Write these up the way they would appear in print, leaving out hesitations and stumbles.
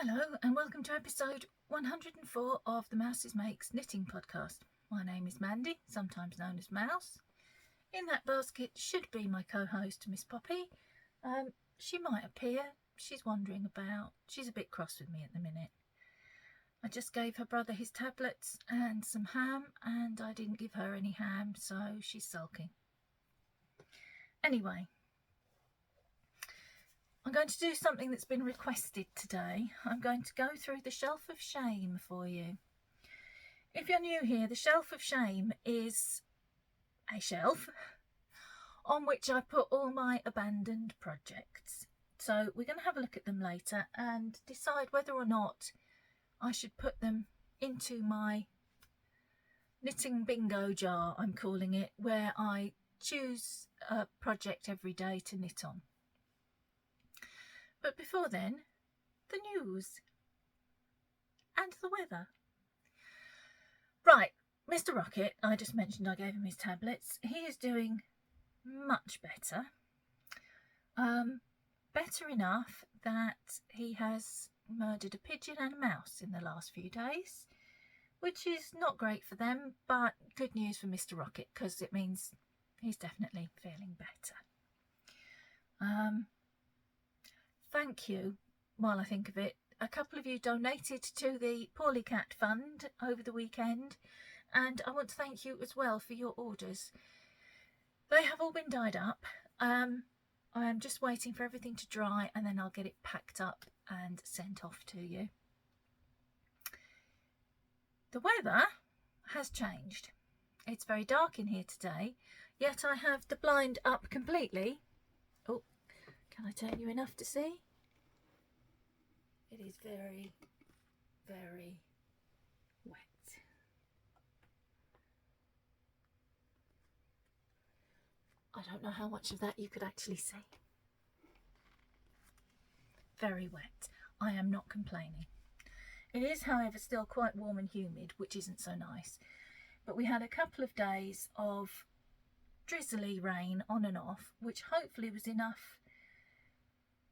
Hello and welcome to episode 104 of the Mouses Makes Knitting podcast. My name is Mandy, sometimes known as Mouse. In that basket should be my co-host Miss Poppy. She might appear, she's wandering about, she's a bit cross with me at the minute. I just gave her brother his tablets and some ham, and I didn't give her any ham, so she's sulking. Anyway, I'm going to do something that's been requested today. I'm going to go through the Shelf of Shame for you. If you're new here, the Shelf of Shame is a shelf on which I put all my abandoned projects. So we're going to have a look at them later and decide whether or not I should put them into my knitting bingo jar, I'm calling it, where I choose a project every day to knit on. But before then, the news and the weather. Right, Mr. Rocket, I just mentioned I gave him his tablets. He is doing much better. Better enough that he has murdered a pigeon and a mouse in the last few days, which is not great for them, but good news for Mr. Rocket because it means he's definitely feeling better. Thank you, while I think of it. A couple of you donated to the Poorly Cat Fund over the weekend, and I want to thank you as well for your orders. They have all been dyed up. I am just waiting for everything to dry and then I'll get it packed up and sent off to you. The weather has changed. It's very dark in here today, yet I have the blind up completely. Oh, can I turn you enough to see? It is very, very wet. I don't know how much of that you could actually see. Very wet. I am not complaining. It is, however, still quite warm and humid, which isn't so nice. But we had a couple of days of drizzly rain on and off, which hopefully was enough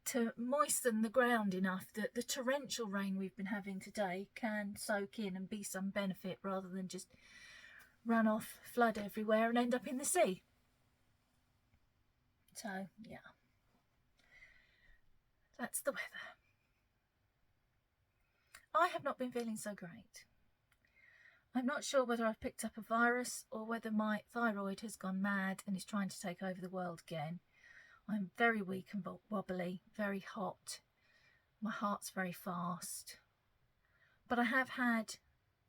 to moisten the ground enough that the torrential rain we've been having today can soak in and be some benefit rather than just run off, flood everywhere and end up in the sea. So, yeah, that's the weather. I have not been feeling so great. I'm not sure whether I've picked up a virus or whether my thyroid has gone mad and is trying to take over the world again. I'm very weak and wobbly, very hot. My heart's very fast. But I have had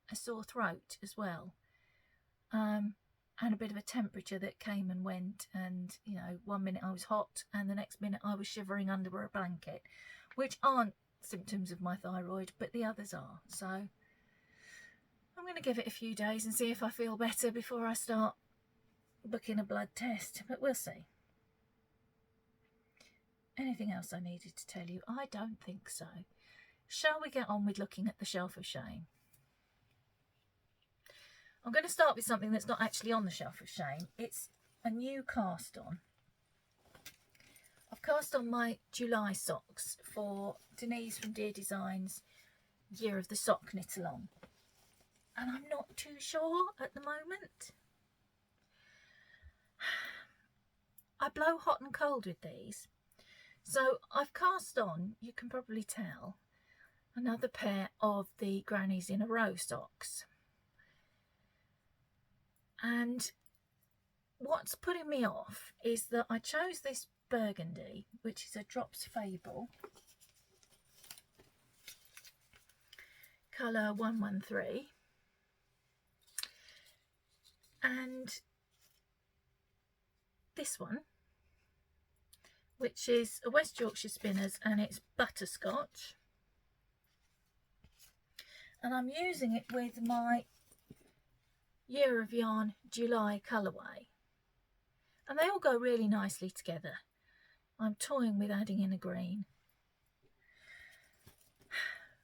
a sore throat as well. And a bit of a temperature that came and went, and 1 minute I was hot and the next minute I was shivering under a blanket, which aren't symptoms of my thyroid, but the others are. So I'm going to give it a few days and see if I feel better before I start booking a blood test, but we'll see. Anything else I needed to tell you? I don't think so. Shall we get on with looking at the Shelf of Shame? I'm going to start with something that's not actually on the Shelf of Shame. It's a new cast on. I've cast on my July socks for Denise from Dear Designs Year of the Sock Knit Along. And I'm not too sure at the moment. I blow hot and cold with these. So I've cast on, you can probably tell, another pair of the Grannies in a Row socks. And what's putting me off is that I chose this burgundy, which is a Drops Fable, colour 113, and this one, which is a West Yorkshire Spinners, and it's butterscotch, and I'm using it with my Year of Yarn July colourway, and they all go really nicely together. I'm toying with adding in a green,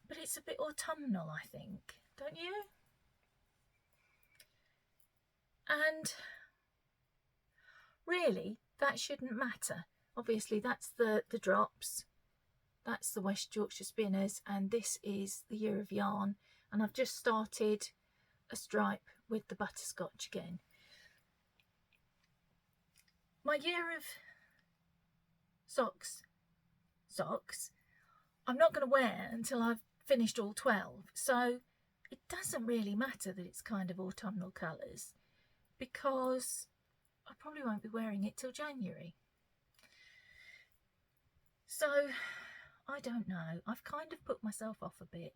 but it's a bit autumnal, I think, don't you? And really that shouldn't matter. Obviously that's the drops, That's the West Yorkshire Spinners, and this is the Year of Yarn, and I've just started a stripe with the butterscotch again. My year of socks I'm not going to wear until I've finished all 12, so it doesn't really matter that it's kind of autumnal colours, because I probably won't be wearing it till January. So I don't know, I've kind of put myself off a bit,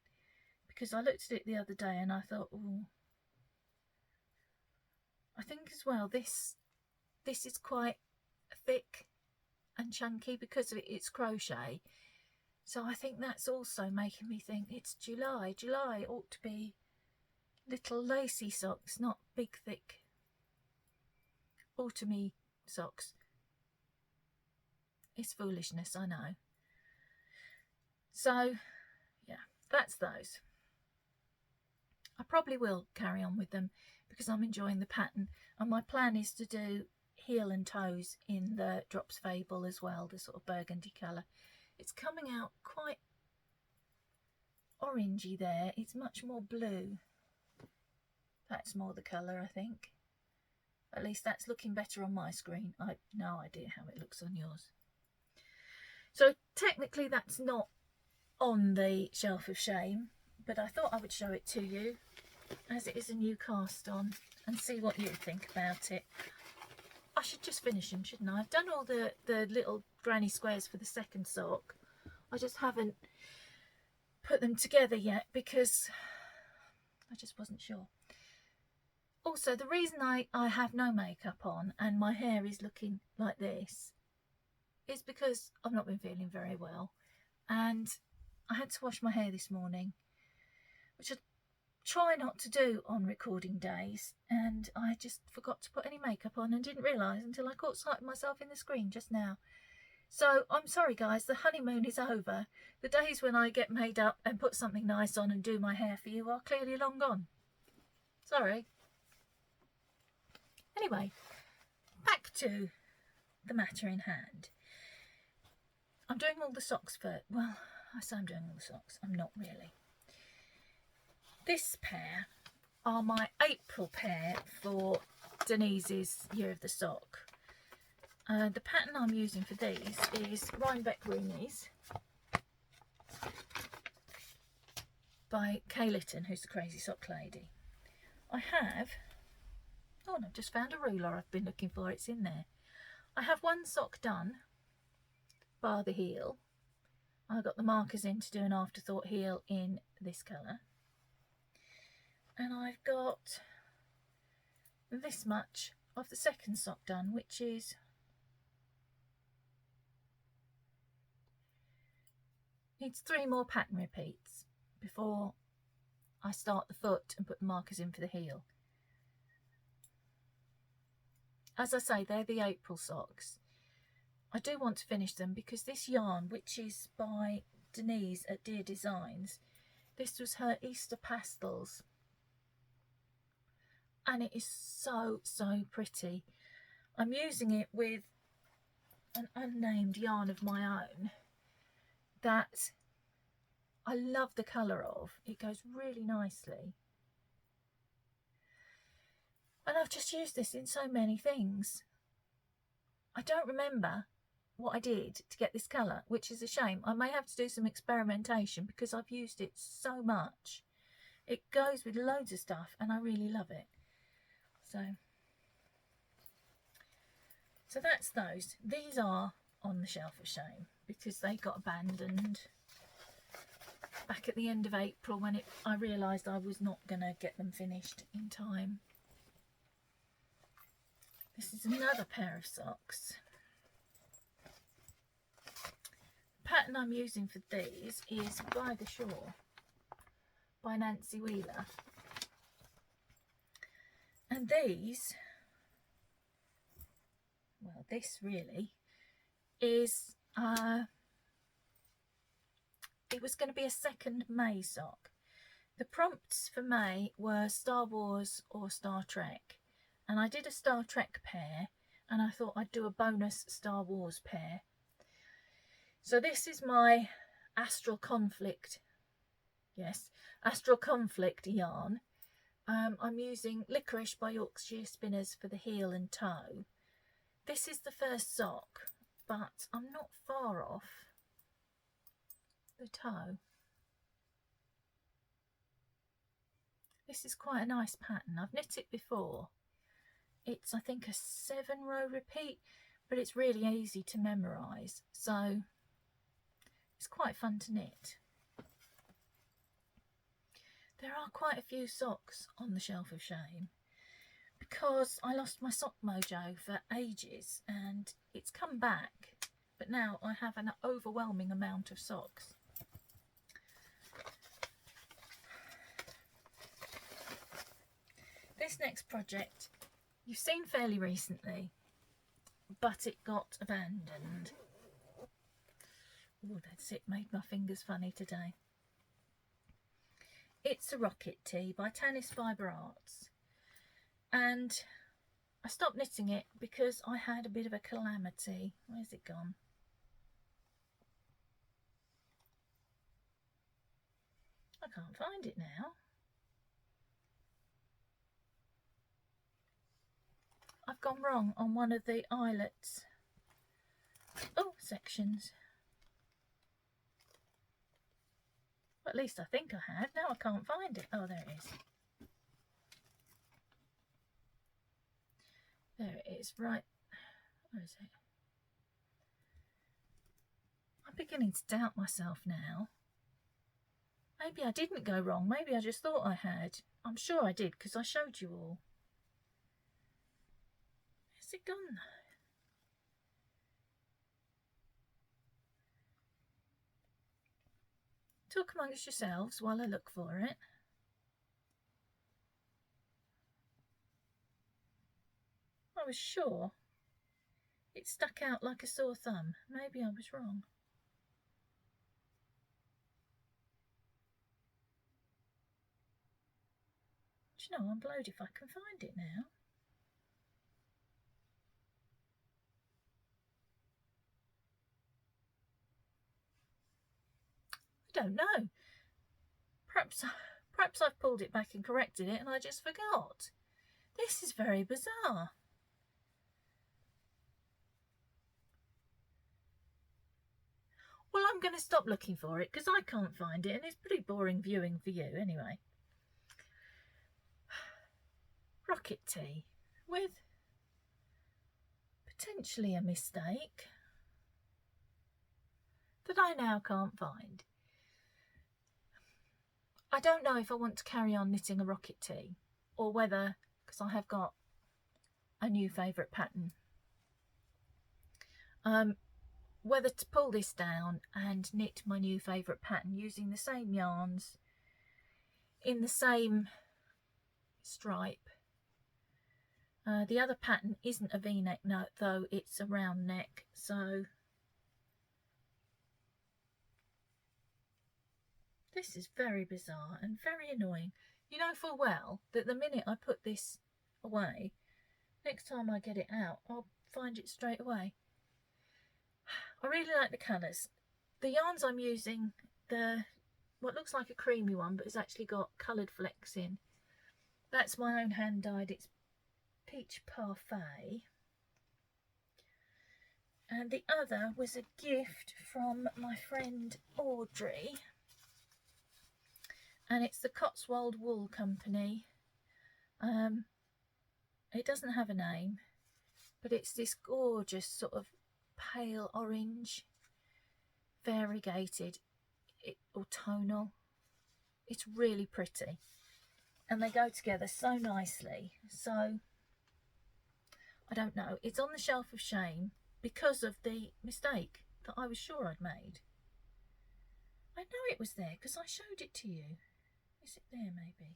because I looked at it the other day and I thought, oh, I think as well this is quite thick and chunky because of it's crochet, so I think that's also making me think it's July. July ought to be little lacy socks, not big thick autumny socks. It's foolishness, I know. So yeah, that's those. I probably will carry on with them because I'm enjoying the pattern, and my plan is to do heel and toes in the Drops Fable as well, the sort of burgundy colour. It's coming out quite orangey there. It's much more blue. That's more the colour, I think. At least that's looking better on my screen. I've no idea how it looks on yours. So technically that's not on the shelf of shame, but I thought I would show it to you as it is a new cast on and see what you think about it. I should just finish them, shouldn't I? I've done all the little granny squares for the second sock. I just haven't put them together yet because I just wasn't sure. Also, the reason I have no makeup on and my hair is looking like this is because I've not been feeling very well, and I had to wash my hair this morning, which I try not to do on recording days, and I just forgot to put any makeup on and didn't realise until I caught sight of myself in the screen just now. So I'm sorry guys, the honeymoon is over. The days when I get made up and put something nice on and do my hair for you are clearly long gone. Sorry. Anyway, back to the matter in hand. I'm doing all the socks first. Well, I say I'm doing all the socks. I'm not really. This pair are my April pair for Denise's Year of the Sock. The pattern I'm using for these is Rhinebeck Roonies by Kay Litton, who's the Crazy Sock Lady. I have, oh, and I've just found a ruler I've been looking for. It's in there. I have one sock done, bar the heel. I got the markers in to do an afterthought heel in this colour. And I've got this much of the second sock done, which is needs 3 more pattern repeats before I start the foot and put the markers in for the heel. As I say, they're the April socks. I do want to finish them because this yarn, which is by Denise at Dear Designs, this was her Easter pastels, and it is so pretty. I'm using it with an unnamed yarn of my own that I love the colour of. It goes really nicely. And I've just used this in so many things. I don't remember what I did to get this colour, which is a shame. I may have to do some experimentation because I've used it so much. It goes with loads of stuff and I really love it. So that's those. These are on the shelf of shame because they got abandoned back at the end of April when I realised I was not going to get them finished in time. This is another pair of socks. The pattern I'm using for these is By the Shore by Nancy Wheeler. And these, well, this really is, it was going to be a second May sock. The prompts for May were Star Wars or Star Trek. And I did a Star Trek pair, and I thought I'd do a bonus Star Wars pair. So this is my Astral Conflict. Yes, Astral Conflict yarn. I'm using Licorice by Yorkshire Spinners for the heel and toe. This is the first sock, but I'm not far off the toe. This is quite a nice pattern. I've knit it before. It's, I think, a 7-row repeat, but it's really easy to memorise, so it's quite fun to knit. There are quite a few socks on the shelf of shame because I lost my sock mojo for ages and it's come back, but now I have an overwhelming amount of socks. This next project you've seen fairly recently, but it got abandoned. Oh, that's it, made my fingers funny today. It's a rocket tee by Tanis Fibre Arts, and I stopped knitting it because I had a bit of a calamity. Where's it gone? I can't find it now. I've gone wrong on one of the eyelets. Oh, sections. At least I think I had. Now I can't find it. Oh, there it is. There it is. Right. Where is it? I'm beginning to doubt myself now. Maybe I didn't go wrong. Maybe I just thought I had. I'm sure I did because I showed you all. Where's it gone? Talk amongst yourselves while I look for it. I was sure it stuck out like a sore thumb. Maybe I was wrong. Do you know, I'm blowed if I can find it now. I don't know. Perhaps I've pulled it back and corrected it and I just forgot. This is very bizarre. Well, I'm going to stop looking for it because I can't find it and it's pretty boring viewing for you anyway. Rocket tee with potentially a mistake that I now can't find. I don't know if I want to carry on knitting a rocket tee or whether, because I have got a new favourite pattern, whether to pull this down and knit my new favourite pattern using the same yarns in the same stripe. The other pattern isn't a V-neck though, it's a round neck, so this is very bizarre and very annoying. You know full well that the minute I put this away, next time I get it out, I'll find it straight away. I really like the colours. The yarns I'm using, what looks like a creamy one, but it's actually got coloured flecks in. That's my own hand dyed. It's Peach Parfait. And the other was a gift from my friend Audrey. And it's the Cotswold Wool Company. It doesn't have a name, but it's this gorgeous sort of pale orange, variegated or tonal. It's really pretty and they go together so nicely. So I don't know, it's on the shelf of shame because of the mistake that I was sure I'd made. I know it was there because I showed it to you. Is it there maybe?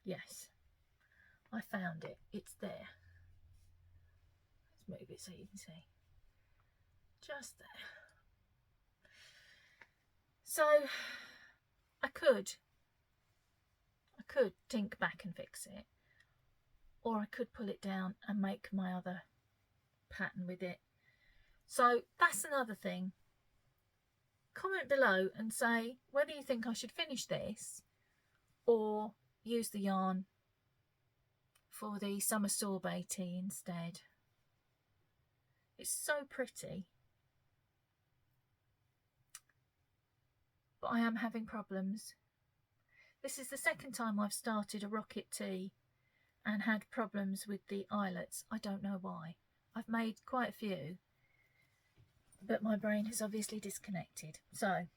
Yes, I found it. It's there. Let's move it so you can see. Just there. So I could tink back and fix it, or I could pull it down and make my other pattern with it. So that's another thing. Comment below and say whether you think I should finish this or use the yarn for the summer sorbet tea instead. It's so pretty, but I am having problems. This is the second time I've started a rocket tea and had problems with the eyelets. I don't know why. I've made quite a few, but my brain has obviously disconnected. So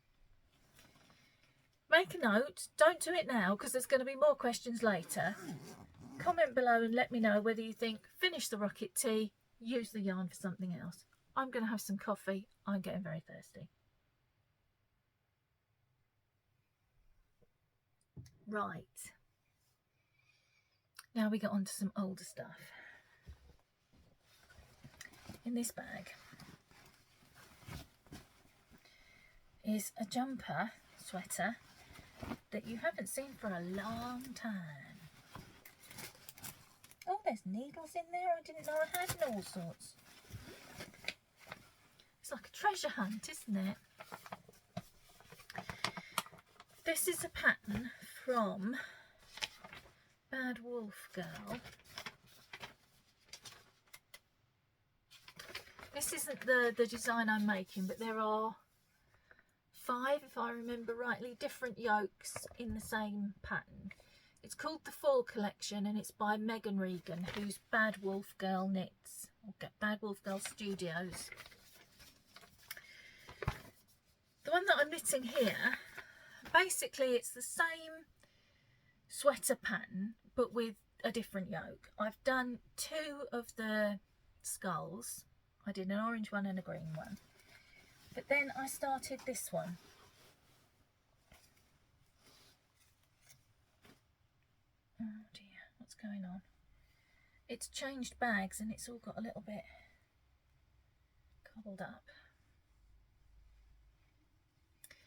make a note, don't do it now because there's going to be more questions later. Comment below and let me know whether you think finish the rocket tea, use the yarn for something else. I'm going to have some coffee. I'm getting very thirsty. Right. Now we get on to some older stuff. In this bag is a jumper sweater that you haven't seen for a long time. Oh, there's needles in there. I didn't know I had in all sorts. It's like a treasure hunt, isn't it? This is a pattern from Bad Wolf Girl. This isn't the design I'm making, but there are 5, if I remember rightly, different yokes in the same pattern. It's called the Fall Collection and it's by Megan Regan, who's Bad Wolf Girl Knits, or Bad Wolf Girl Studios. The one that I'm knitting here, basically it's the same sweater pattern but with a different yoke. I've done 2 of the skulls. I did an orange one and a green one. But then I started this one. Oh dear, what's going on? It's changed bags and it's all got a little bit cobbled up.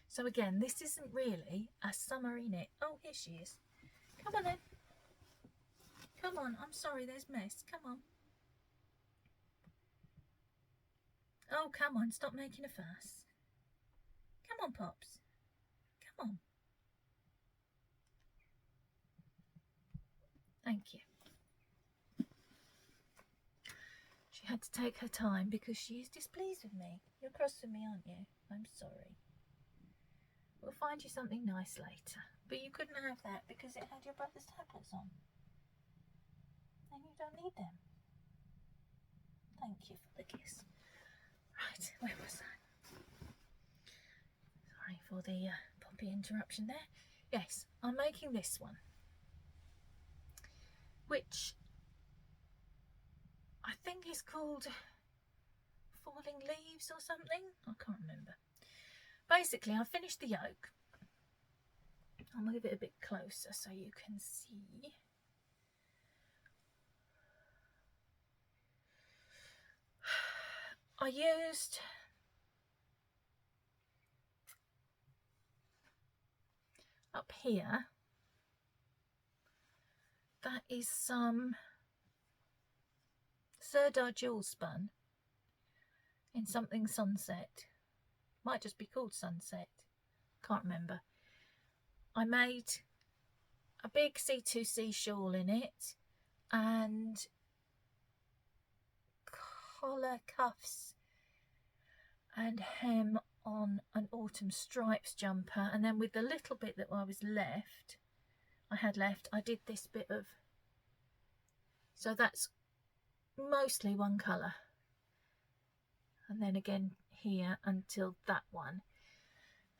So again, this isn't really a summery knit. Oh, here she is. Come on then. Come on, I'm sorry, there's mess. Come on. Oh, come on, stop making a fuss. Come on, Pops. Come on. Thank you. She had to take her time because she is displeased with me. You're cross with me, aren't you? I'm sorry. We'll find you something nice later. But you couldn't have that because it had your brother's tablets on. And you don't need them. Thank you for the kiss. Right, where was I? Sorry for the poppy interruption there. Yes, I'm making this one, which I think is called Falling Leaves or something. I can't remember. Basically, I finished the yoke. I'll move it a bit closer so you can see. I used up here, that is some Serdar jewel spun in something sunset. Might just be called sunset, can't remember. I made a big C2C shawl in it and collar, cuffs and hem on an autumn stripes jumper, and then with the little bit that I had left, I did this bit of, so that's mostly one colour, and then again here until that one.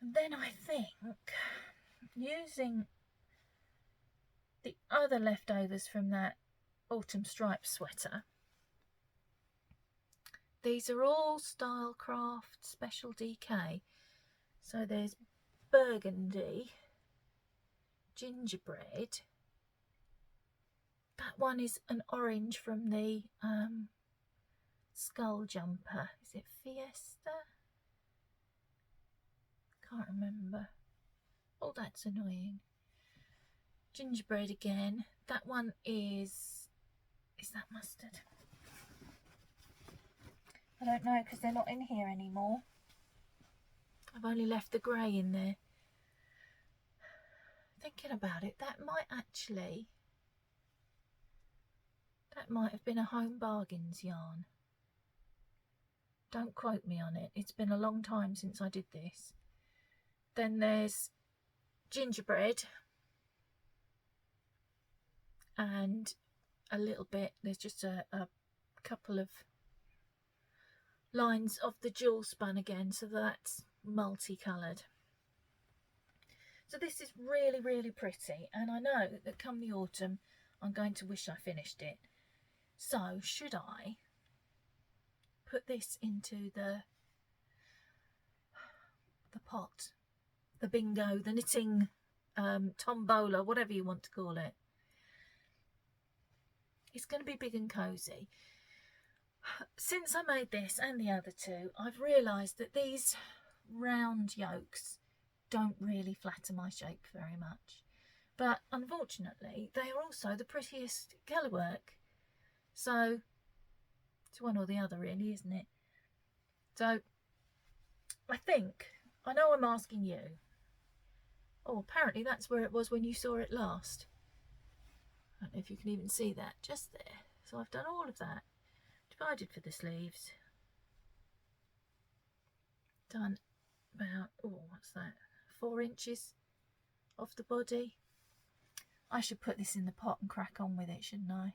And then I think using the other leftovers from that autumn stripes sweater, these are all Stylecraft Special DK. So there's burgundy, gingerbread. That one is an orange from the skull jumper. Is it Fiesta? Can't remember. Oh, that's annoying. Gingerbread again. That one is that mustard? I don't know because they're not in here anymore. I've only left the grey in there. Thinking about it, that might have been a Home Bargains yarn. Don't quote me on it. It's been a long time since I did this. Then there's gingerbread. And a little bit, there's just a couple of lines of the jewel spun again, so that's multicoloured. So this is really, really pretty, and I know that come the autumn I'm going to wish I finished it. So should I put this into the pot, the bingo, the knitting tombola, whatever you want to call it? It's going to be big and cosy. Since I made this and the other two, I've realised that these round yolks don't really flatter my shape very much. But unfortunately, they are also the prettiest colour work. So it's one or the other really, isn't it? So I know I'm asking you. Oh, apparently that's where it was when you saw it last. I don't know if you can even see that, just there. So I've done all of that, divided for the sleeves, done about, oh, what's that, 4 inches off the body. I should put this in the pot and crack on with it, shouldn't I?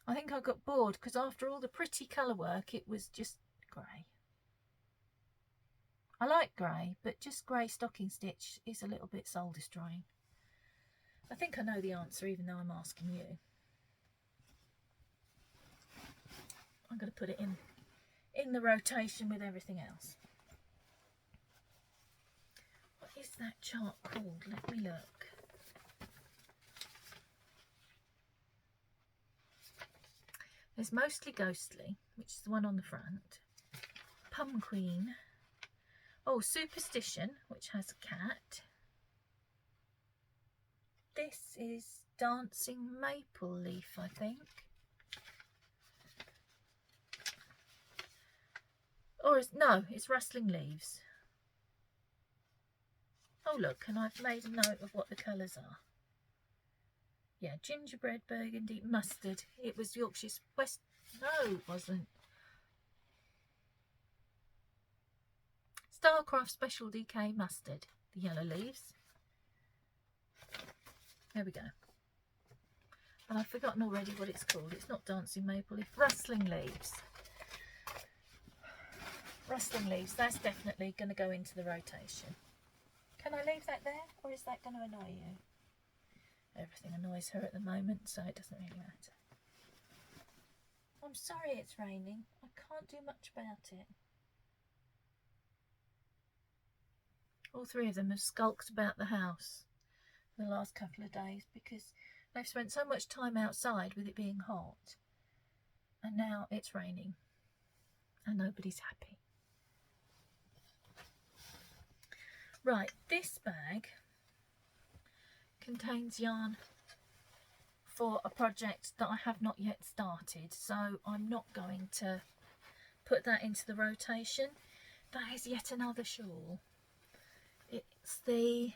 I think I got bored because after all the pretty colour work, it was just grey. I like grey, but just grey stocking stitch is a little bit soul destroying. I think I know the answer, even though I'm asking you. I'm going to put it in the rotation with everything else. What is that chart called? Let me look. There's Mostly Ghostly, which is the one on the front. Pum Queen. Oh, Superstition, which has a cat. This is Dancing Maple Leaf, I think. Or no, it's Rustling Leaves. Oh look, and I've made a note of what the colours are. Yeah, gingerbread, burgundy, mustard. It was Yorkshire's West. No, it wasn't. Starcraft Special DK mustard. The yellow leaves. There we go. And I've forgotten already what it's called. It's not Dancing Maple Leaf. Rustling Leaves. Rustling Leaves. That's definitely going to go into the rotation. Can I leave that there, or is that going to annoy you? Everything annoys her at the moment, so it doesn't really matter. I'm sorry it's raining. I can't do much about it. All 3 of them have skulked about the house the last couple of days because they've spent so much time outside with it being hot, and now it's raining and nobody's happy. Right, this bag contains yarn for a project that I have not yet started, so I'm not going to put that into the rotation. That is yet another shawl. It's the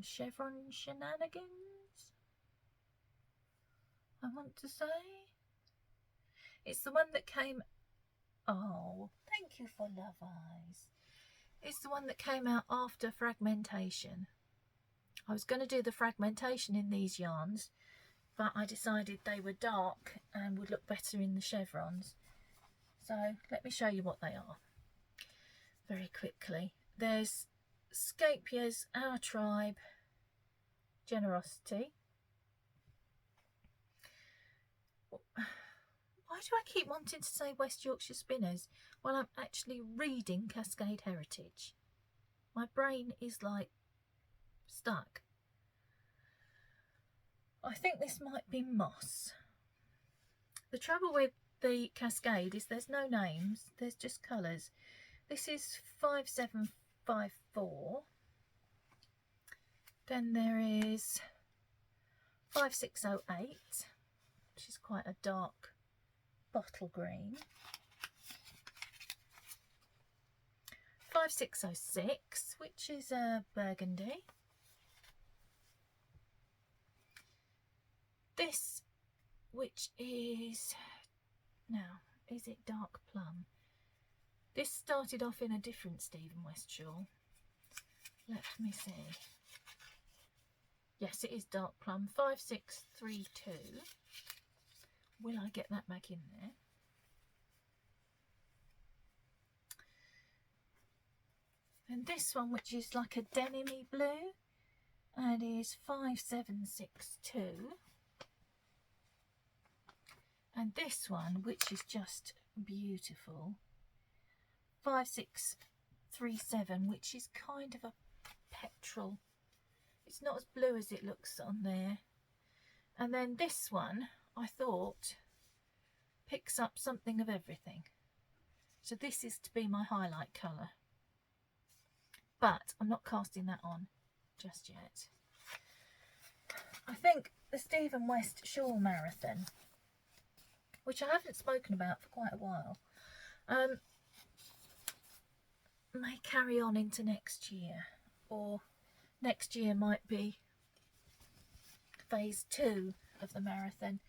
Chevron Shenanigans, I want to say. It's the one that came... Oh, thank you for Love Eyes. It's the one that came out after fragmentation. I was going to do the fragmentation in these yarns, but I decided they were dark and would look better in the chevrons. So let me show you what they are very quickly. There's Scapia's Our Tribe Generosity. Why do I keep wanting to say West Yorkshire Spinners when I'm actually reading Cascade Heritage? My brain is like stuck. I think this might be moss. The trouble with the Cascade is there's no names, there's just colours. This is 5754. Then there is 5608, which is quite a dark bottle green. 5606, which is a burgundy. This, which is, now, is it dark plum? This started off in a different Stephen West shawl. Let me see. Yes, it is dark plum. 5632. Will I get that back in there? And this one, which is like a denim-y blue, and is 5762. And this one, which is just beautiful, 5637, which is kind of a petrol. It's not as blue as it looks on there. And then this one, I thought, picks up something of everything. So this is to be my highlight colour. But I'm not casting that on just yet. I think the Stephen West Shawl Marathon, which I haven't spoken about for quite a while, may carry on into next year, or next year might be phase 2 of the marathon.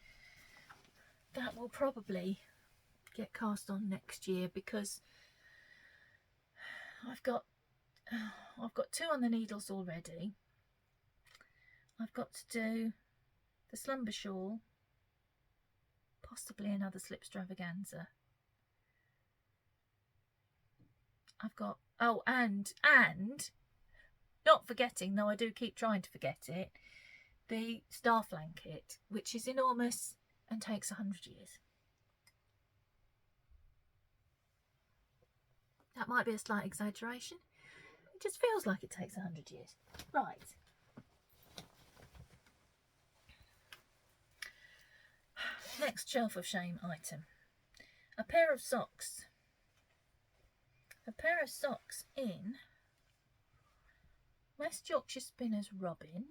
That will probably get cast on next year, because I've got 2 on the needles already. I've got to do the slumber shawl, possibly another slipstravaganza. I've got, oh, and not forgetting, though I do keep trying to forget it, the star flanket, which is enormous and takes 100 years. That might be a slight exaggeration. It just feels like it takes 100 years. Right. Next shelf of shame item. A pair of socks. A pair of socks in West Yorkshire Spinners Robin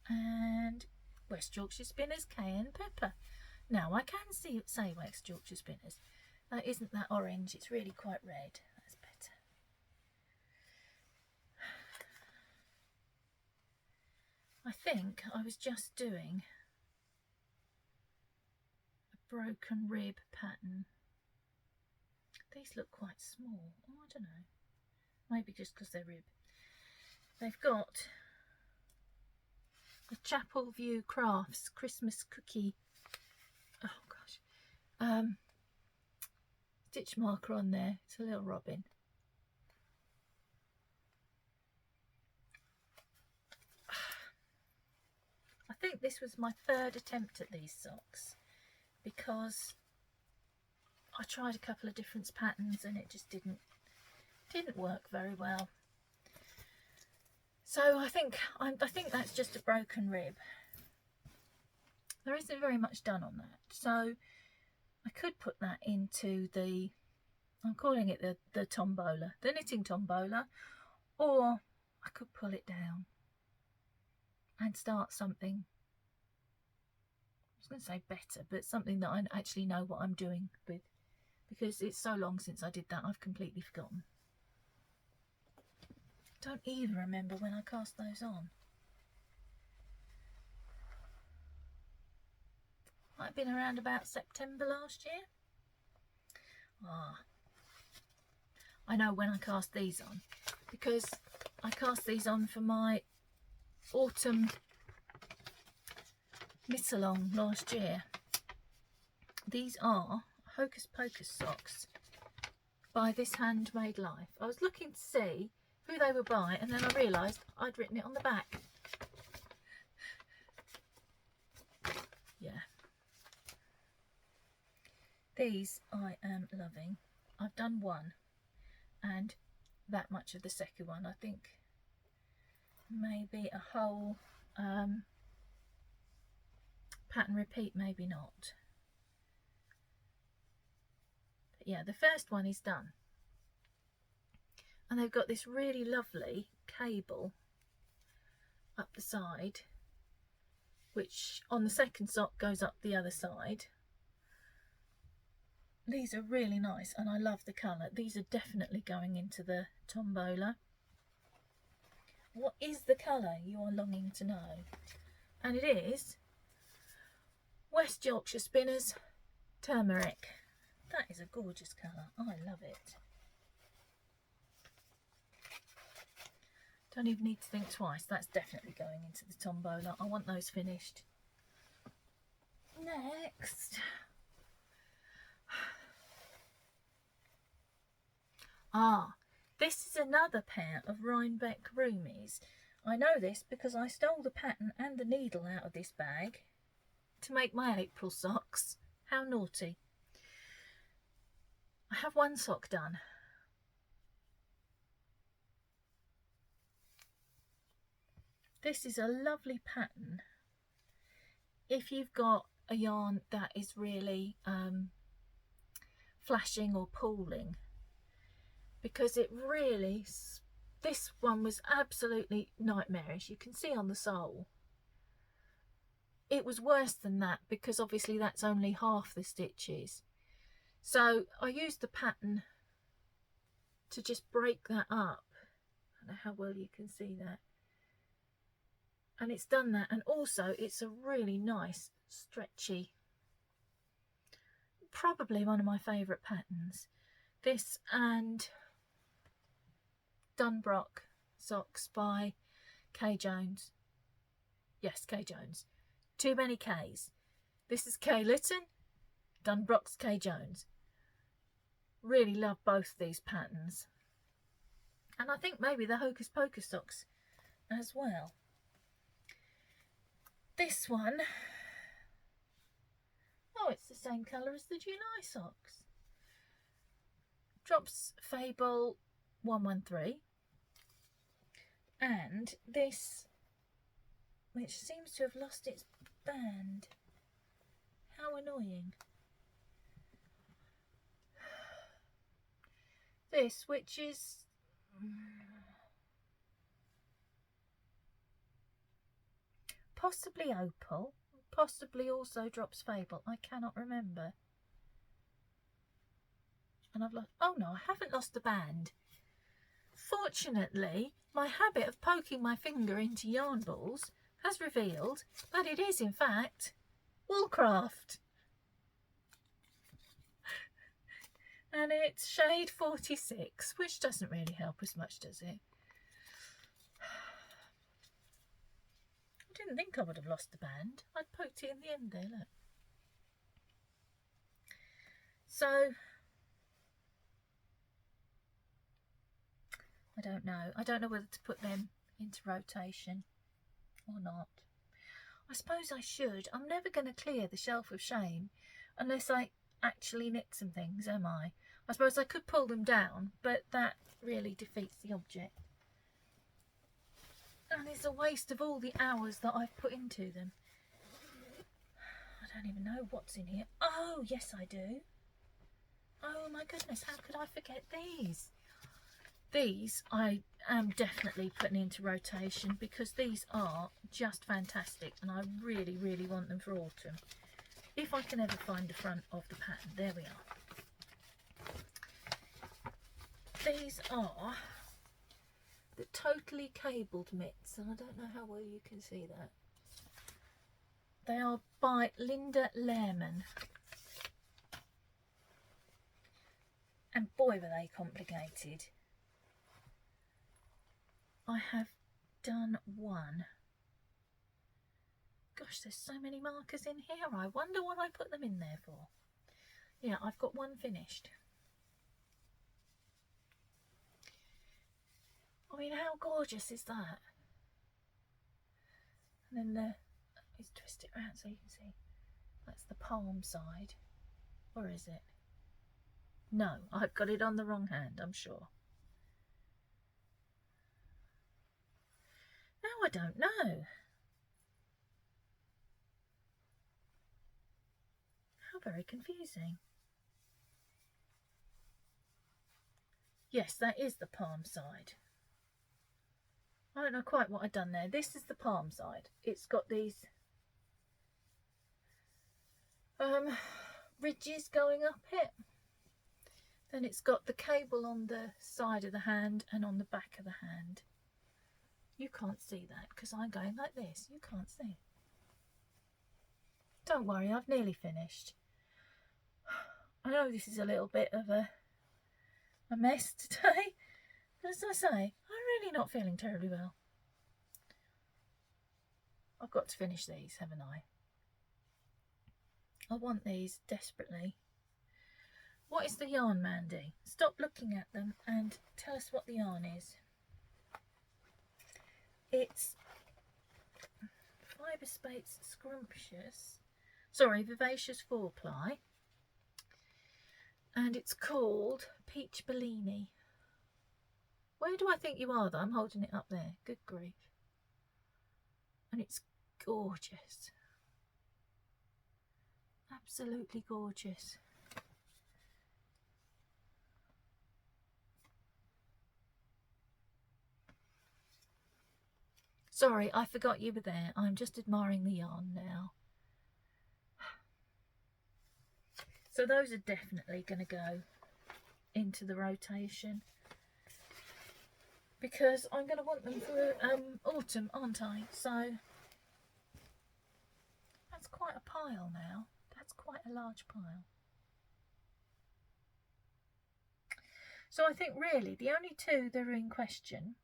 and West Yorkshire Spinners Cayenne Pepper. Now I can say West Yorkshire Spinners. That isn't that orange, it's really quite red. That's better. I think I was just doing a broken rib pattern. These look quite small. Oh, I don't know. Maybe just because they're rib. They've got the Chapel View Crafts Christmas cookie. Oh gosh. Stitch marker on there. It's a little robin. I think this was my 3rd attempt at these socks, because I tried a couple of different patterns and it just didn't work very well. So I think that's just a broken rib. There isn't very much done on that, so I could put that into the, I'm calling it the tombola, the knitting tombola, or I could pull it down and start something, I was going to say better, but something that I actually know what I'm doing with, because it's so long since I did that, I've completely forgotten. Don't even remember when I cast those on. Might have been around about September last year. I know when I cast these on, because I cast these on for my autumn knit along last year. These are Hocus Pocus socks by This Handmade Life. I was looking to see who they were by, and then I realised I'd written it on the back. Yeah. These I am loving. I've done one and that much of the second one. I think maybe a whole pattern repeat, maybe not. But yeah, the first one is done. And they've got this really lovely cable up the side, which on the second sock goes up the other side. These are really nice and I love the colour. These are definitely going into the tombola. What is the colour, you are longing to know? And it is West Yorkshire Spinners Turmeric. That is a gorgeous colour. I love it. Don't even need to think twice. That's definitely going into the tombola. I want those finished. Next. This is another pair of Rhinebeck Roomies. I know this because I stole the pattern and the needle out of this bag to make my April socks. How naughty. I have one sock done. This is a lovely pattern if you've got a yarn that is really flashing or pooling, because it really, this one was absolutely nightmarish. You can see on the sole it was worse than that, because obviously that's only half the stitches. So I used the pattern to just break that up. I don't know how well you can see that. And it's done that, and also it's a really nice stretchy, probably one of my favourite patterns. This and Dunbrock socks by Kay Jones. Yes, Kay Jones. Too many K's. This is Kay Lytton, Dunbrock's Kay Jones. Really love both these patterns. And I think maybe the Hocus Pocus socks as well. This one, oh, it's the same colour as the July socks. Drops Fable 113. And this, which seems to have lost its band. How annoying. This, which is possibly Opal, possibly also Drops Fable. I cannot remember. And I've lost, oh no, I haven't lost the band. Fortunately, my habit of poking my finger into yarn balls has revealed that it is in fact Woolcraft. And it's shade 46, which doesn't really help as much, does it? I didn't think I would have lost the band. I'd poked it in the end there, look. So, I don't know. I don't know whether to put them into rotation or not. I suppose I should. I'm never going to clear the shelf of shame unless I actually knit some things, am I? I suppose I could pull them down, but that really defeats the object. And it's a waste of all the hours that I've put into them. I don't even know what's in here. Oh, yes I do. Oh my goodness, how could I forget these? These I am definitely putting into rotation because these are just fantastic and I really, really want them for autumn. If I can ever find the front of the pattern. There we are. These are the Totally Cabled mitts, and I don't know how well you can see that. They are by Linda Lehrman. And boy were they complicated. I have done one. Gosh, there's so many markers in here. I wonder what I put them in there for. Yeah, I've got one finished. I mean, how gorgeous is that? And then let's twist it around so you can see. That's the palm side. Or is it? No, I've got it on the wrong hand, I'm sure. Now I don't know. How very confusing. Yes, that is the palm side. I don't know quite what I've done there. This is the palm side. It's got these ridges going up it. Then it's got the cable on the side of the hand and on the back of the hand. You can't see that because I'm going like this. You can't see. Don't worry, I've nearly finished. I know this is a little bit of a mess today, but as I say, I'm really not feeling terribly well. I've got to finish these, haven't I? I want these desperately. What is the yarn, Mandy? Stop looking at them and tell us what the yarn is. It's Fibre Space Scrumptious, sorry, Vivacious 4-ply, and it's called Peach Bellini. Where do I think you are though? I'm holding it up there. Good grief. And it's gorgeous. Absolutely gorgeous. Sorry, I forgot you were there. I'm just admiring the yarn now. So those are definitely going to go into the rotation because I'm going to want them for autumn, aren't I? So that's quite a pile now. That's quite a large pile. So I think really the only two that are in question,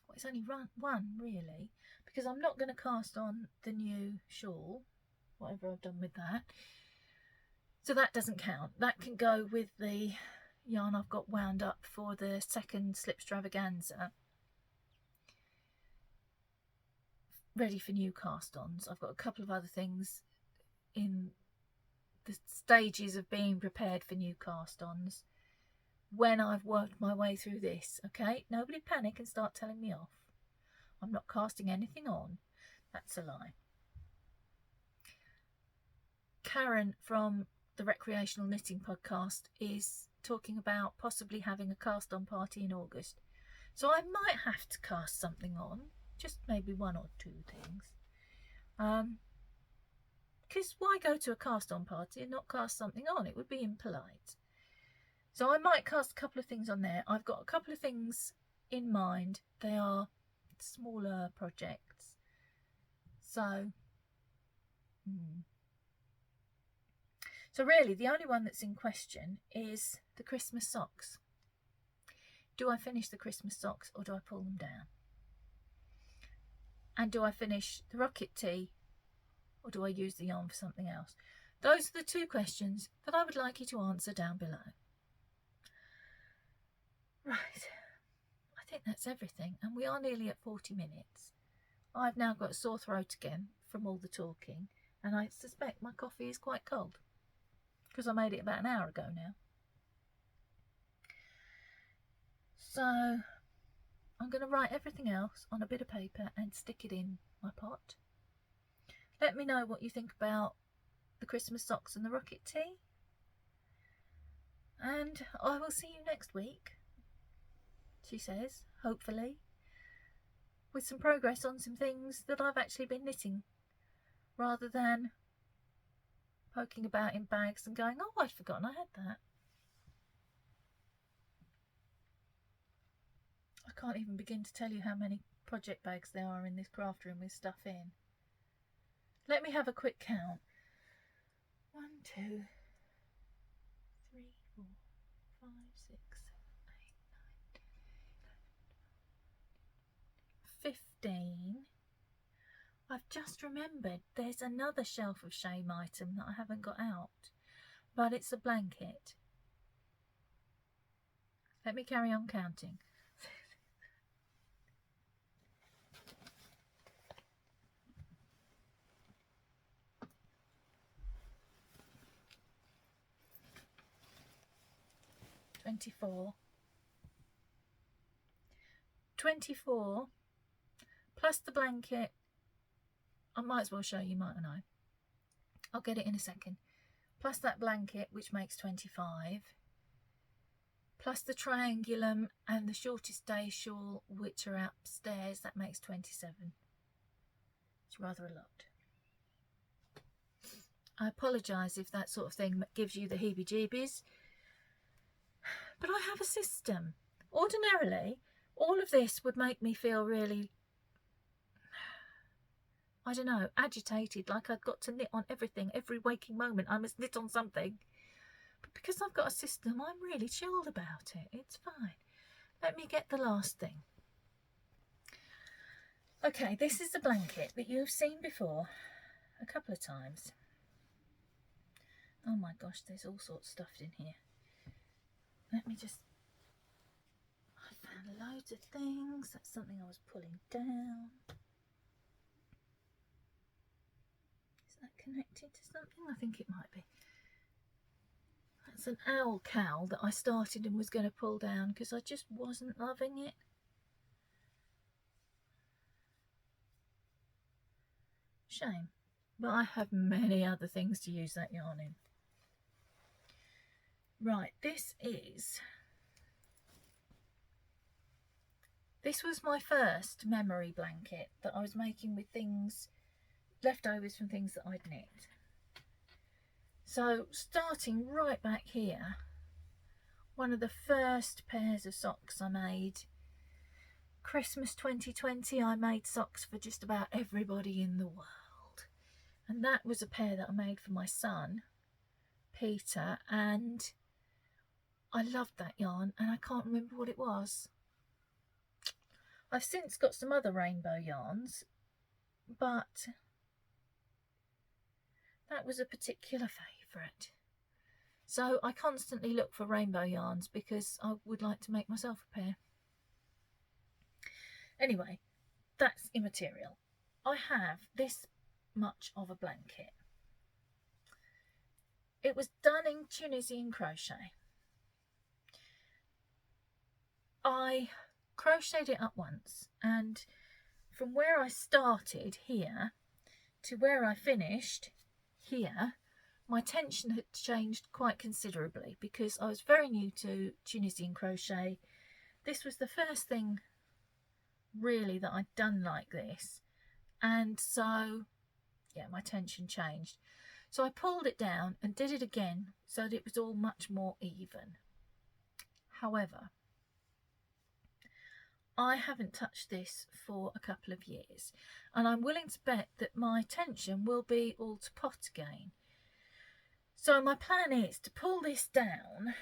well, it's only one really, because I'm not going to cast on the new shawl, whatever I've done with that. So that doesn't count. That can go with the yarn I've got wound up for the second Slipstravaganza, ready for new cast-ons. I've got a couple of other things in the stages of being prepared for new cast-ons when I've worked my way through this. Okay, nobody panic and start telling me off. I'm not casting anything on. That's a lie. Karen from the Recreational Knitting Podcast is talking about possibly having a cast-on party in August. So I might have to cast something on, just maybe one or two things. Because why go to a cast-on party and not cast something on? It would be impolite. So I might cast a couple of things on there. I've got a couple of things in mind. They are smaller projects. So, So really, the only one that's in question is the Christmas socks. Do I finish the Christmas socks or do I pull them down? And do I finish the rocket tee or do I use the yarn for something else? Those are the two questions that I would like you to answer down below. Right, I think that's everything, and we are nearly at 40 minutes. I've now got a sore throat again from all the talking, and I suspect my coffee is quite cold because I made it about an hour ago now. So I'm going to write everything else on a bit of paper and stick it in my pot. Let me know what you think about the Christmas socks and the rocket tee, and I will see you next week, she says, hopefully, with some progress on some things that I've actually been knitting, rather than poking about in bags and going, oh, I'd forgotten I had that. I can't even begin to tell you how many project bags there are in this craft room with stuff in. Let me have a quick count. 1, 2, 3, 4, 5, 6, 7, 8, 9, 10, 15. I've just remembered there's another shelf of shame item that I haven't got out, but it's a blanket. Let me carry on counting. 24 plus the blanket. I might as well show you, mightn't I? I'll get it in a second. Plus that blanket, which makes 25, plus the triangulum and the shortest day shawl, which are upstairs, that makes 27. It's rather a lot. I apologise if that sort of thing gives you the heebie-jeebies, but I have a system. Ordinarily, all of this would make me feel really, I don't know, agitated, like I've got to knit on everything. Every waking moment I must knit on something. But because I've got a system, I'm really chilled about it. It's fine. Let me get the last thing. Okay, this is a blanket that you've seen before a couple of times. Oh my gosh, there's all sorts stuffed in here. Let me just... I found loads of things. That's something I was pulling down. Is that connected to something? I think it might be. That's an owl cowl that I started and was going to pull down because I just wasn't loving it. Shame. But I have many other things to use that yarn in. Right, this was my first memory blanket that I was making with things, leftovers from things that I'd knit. So starting right back here, one of the first pairs of socks I made, Christmas 2020, I made socks for just about everybody in the world. And that was a pair that I made for my son, Peter, and I loved that yarn and I can't remember what it was. I've since got some other rainbow yarns, but that was a particular favourite. So I constantly look for rainbow yarns because I would like to make myself a pair. Anyway, that's immaterial. I have this much of a blanket. It was done in Tunisian crochet. I crocheted it up once, and from where I started here to where I finished here, my tension had changed quite considerably because I was very new to Tunisian crochet. This was the first thing really that I'd done like this, and so yeah, my tension changed. So I pulled it down and did it again so that it was all much more even. However, I haven't touched this for a couple of years, and I'm willing to bet that my tension will be all to pot again. So my plan is to pull this down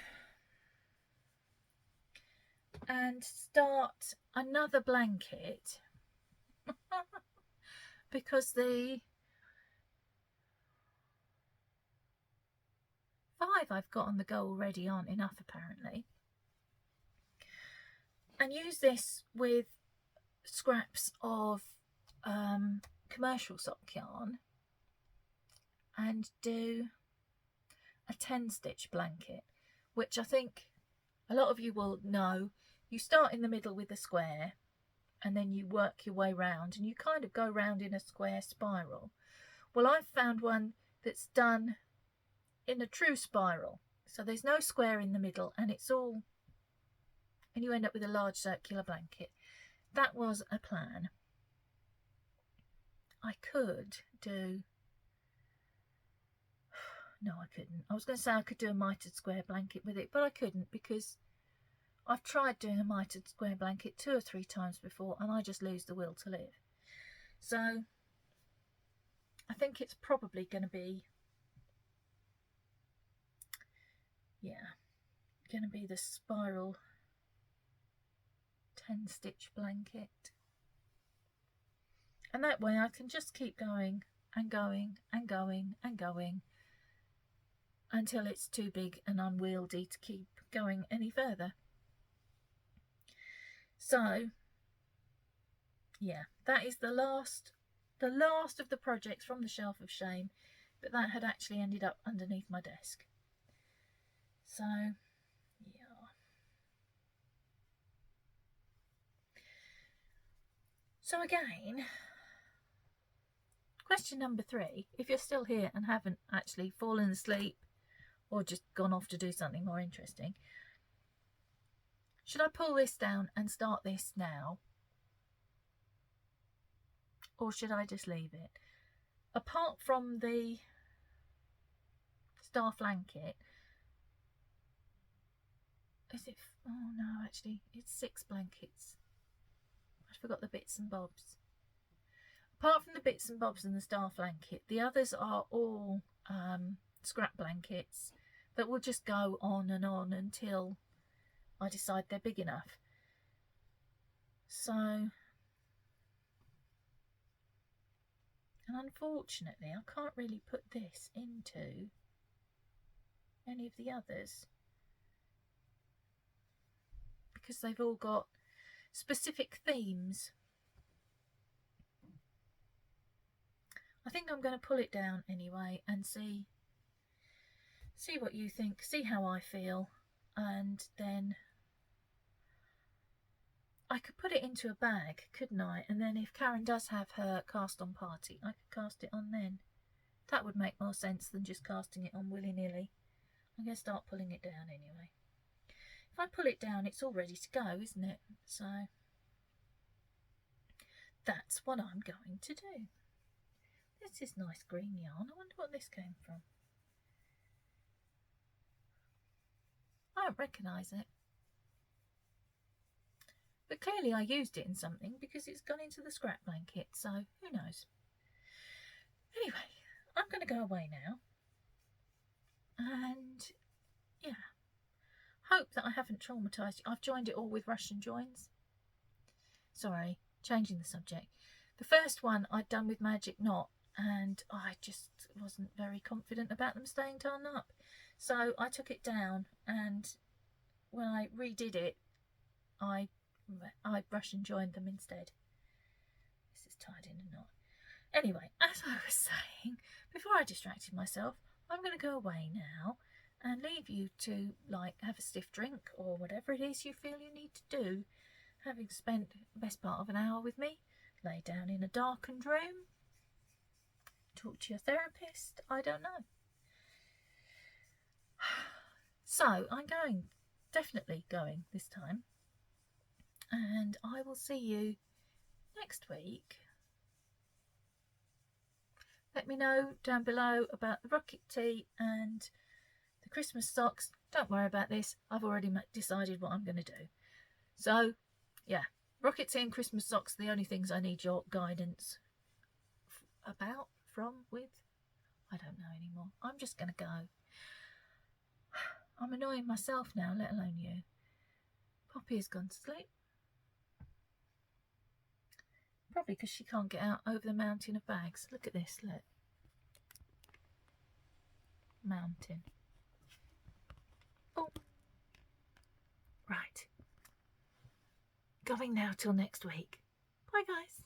and start another blanket because the 5 I've got on the go already aren't enough apparently. And use this with scraps of commercial sock yarn and do a 10-stitch blanket, which I think a lot of you will know. You start in the middle with a square and then you work your way round and you kind of go round in a square spiral. Well, I've found one that's done in a true spiral, so there's no square in the middle and it's all, and you end up with a large circular blanket. That was a plan. I could do, no I couldn't. I was going to say I could do a mitered square blanket with it, but I couldn't because I've tried doing a mitered square blanket 2 or 3 times before and I just lose the will to live. So I think it's probably going to be, yeah, going to be the spiral 10-stitch blanket. And that way I can just keep going and going and going and going until it's too big and unwieldy to keep going any further. So yeah, that is the last of the projects from the shelf of shame, but that had actually ended up underneath my desk. So yeah. So again, question number 3, if you're still here and haven't actually fallen asleep or just gone off to do something more interesting, should I pull this down and start this now? Or should I just leave it? Apart from the star blanket. Is it? Oh no, actually, it's 6 blankets. I forgot the bits and bobs. Apart from the bits and bobs and the star blanket, the others are all scrap blankets that will just go on and on until I decide they're big enough. So, and unfortunately, I can't really put this into any of the others because they've all got specific themes. I think I'm going to pull it down anyway and see what you think, see how I feel, and then I could put it into a bag, couldn't I? And then if Karen does have her cast on party, I could cast it on then. That would make more sense than just casting it on willy-nilly. I'm going to start pulling it down anyway. If I pull it down, it's all ready to go, isn't it? So that's what I'm going to do. This is nice green yarn. I wonder what this came from. I don't recognise it. But clearly I used it in something because it's gone into the scrap blanket, so who knows. Anyway, I'm going to go away now. And yeah, hope that I haven't traumatised you. I've joined it all with Russian joins. Sorry, changing the subject. The first one I'd done with magic knot and I just wasn't very confident about them staying done up. So I took it down, and when I redid it, I Russian joined them instead. This is tied in a knot. Anyway, as I was saying, before I distracted myself, I'm going to go away now and leave you to have a stiff drink or whatever it is you feel you need to do, having spent the best part of an hour with me. Lay down in a darkened room, talk to your therapist, I don't know. So I'm definitely going this time, and I will see you next week. Let me know down below about the rocket tea and the Christmas socks. Don't worry about this, I've already decided what I'm going to do. So yeah, rocket tea and Christmas socks are the only things I need your guidance with. I don't know anymore. I'm just going to go. I'm annoying myself now, let alone you. Poppy has gone to sleep. Probably because she can't get out over the mountain of bags. Look at this, look. Mountain. Oh. Right. Going now till next week. Bye, guys.